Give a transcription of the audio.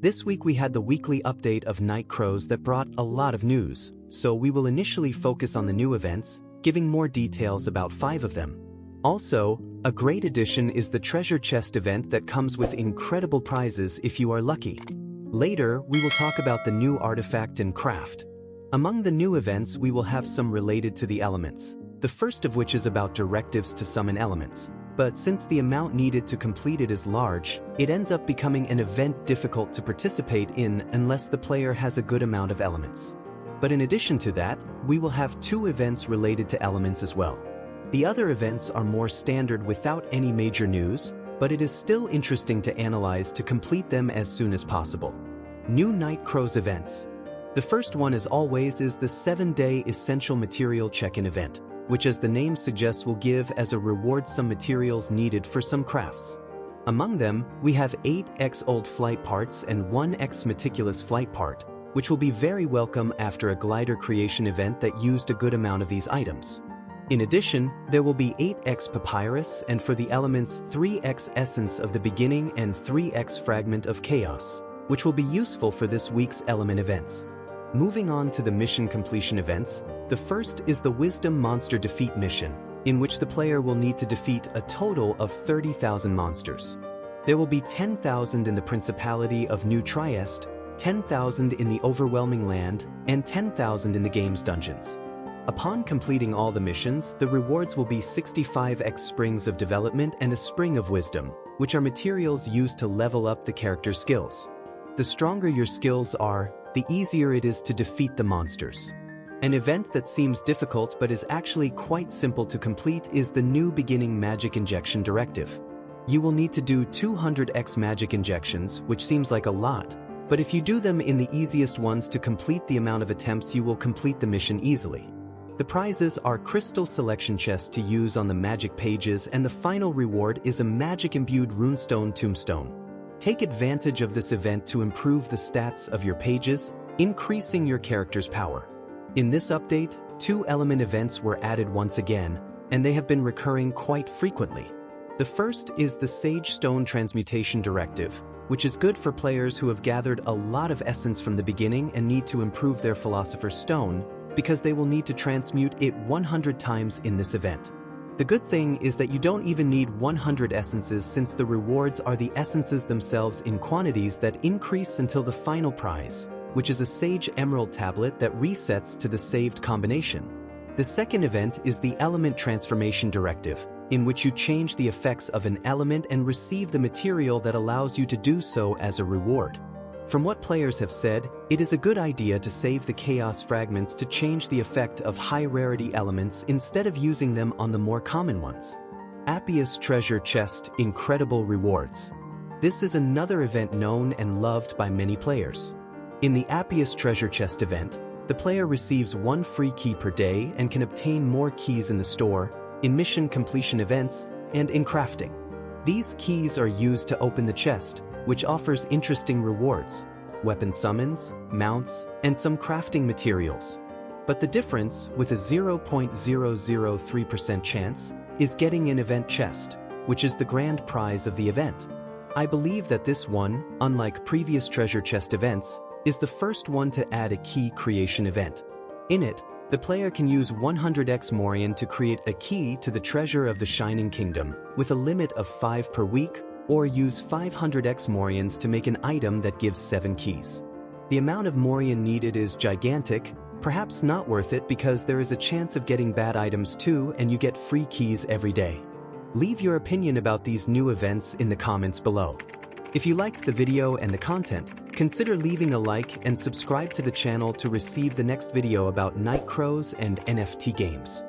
This week we had the weekly update of Nightcrows that brought a lot of news, so we will initially focus on the new events, giving more details about 5 of them. Also, a great addition is the Treasure Chest event that comes with incredible prizes if you are lucky. Later, we will talk about the new artifact and craft. Among the new events we will have some related to the elements, the first of which is about directives to summon elements. But since the amount needed to complete it is large, it ends up becoming an event difficult to participate in unless the player has a good amount of elements. But in addition to that, we will have 2 events related to elements as well. The other events are more standard without any major news, but it is still interesting to analyze to complete them as soon as possible. New Nightcrows events. The first one as always is the 7-day Essential Material Check-in event, which as the name suggests will give as a reward some materials needed for some crafts. Among them, we have 8x old flight parts and 1x meticulous flight part, which will be very welcome after a glider creation event that used a good amount of these items. In addition, there will be 8x papyrus and for the elements 3x essence of the beginning and 3x fragment of chaos, which will be useful for this week's element events. Moving on to the mission completion events, the first is the Wisdom Monster Defeat mission, in which the player will need to defeat a total of 30,000 monsters. There will be 10,000 in the Principality of New Trieste, 10,000 in the Overwhelming Land, and 10,000 in the game's dungeons. Upon completing all the missions, the rewards will be 65x Springs of Development and a Spring of Wisdom, which are materials used to level up the character's skills. The stronger your skills are, the easier it is to defeat the monsters. An event that seems difficult but is actually quite simple to complete is the new Beginning Magic Injection Directive. You will need to do 200x magic injections, which seems like a lot, but if you do them in the easiest ones to complete the amount of attempts, you will complete the mission easily. The prizes are crystal selection chests to use on the magic pages, and the final reward is a magic-imbued runestone tombstone. Take advantage of this event to improve the stats of your pages, increasing your character's power. In this update, 2 element events were added once again, and they have been recurring quite frequently. The first is the Sage Stone Transmutation Directive, which is good for players who have gathered a lot of essence from the beginning and need to improve their Philosopher's Stone, because they will need to transmute it 100 times in this event. The good thing is that you don't even need 100 essences, since the rewards are the essences themselves in quantities that increase until the final prize, which is a Sage Emerald tablet that resets to the saved combination. The second event is the Element Transformation Directive, in which you change the effects of an element and receive the material that allows you to do so as a reward. From what players have said, it is a good idea to save the chaos fragments to change the effect of high-rarity elements instead of using them on the more common ones. Appius Treasure Chest Incredible Rewards. This is another event known and loved by many players. In the Appius Treasure Chest event, the player receives 1 free key per day and can obtain more keys in the store, in mission completion events, and in crafting. These keys are used to open the chest, which offers interesting rewards, weapon summons, mounts, and some crafting materials. But the difference, with a 0.003% chance, is getting an event chest, which is the grand prize of the event. I believe that this one, unlike previous treasure chest events, is the first one to add a key creation event. In it, the player can use 100x Morion to create a key to the Treasure of the Shining Kingdom, with a limit of 5 per week, or use 500x Morions to make an item that gives 7 keys. The amount of Morion needed is gigantic, perhaps not worth it because there is a chance of getting bad items too, and you get free keys every day. Leave your opinion about these new events in the comments below. If you liked the video and the content, consider leaving a like and subscribe to the channel to receive the next video about Nightcrows and NFT games.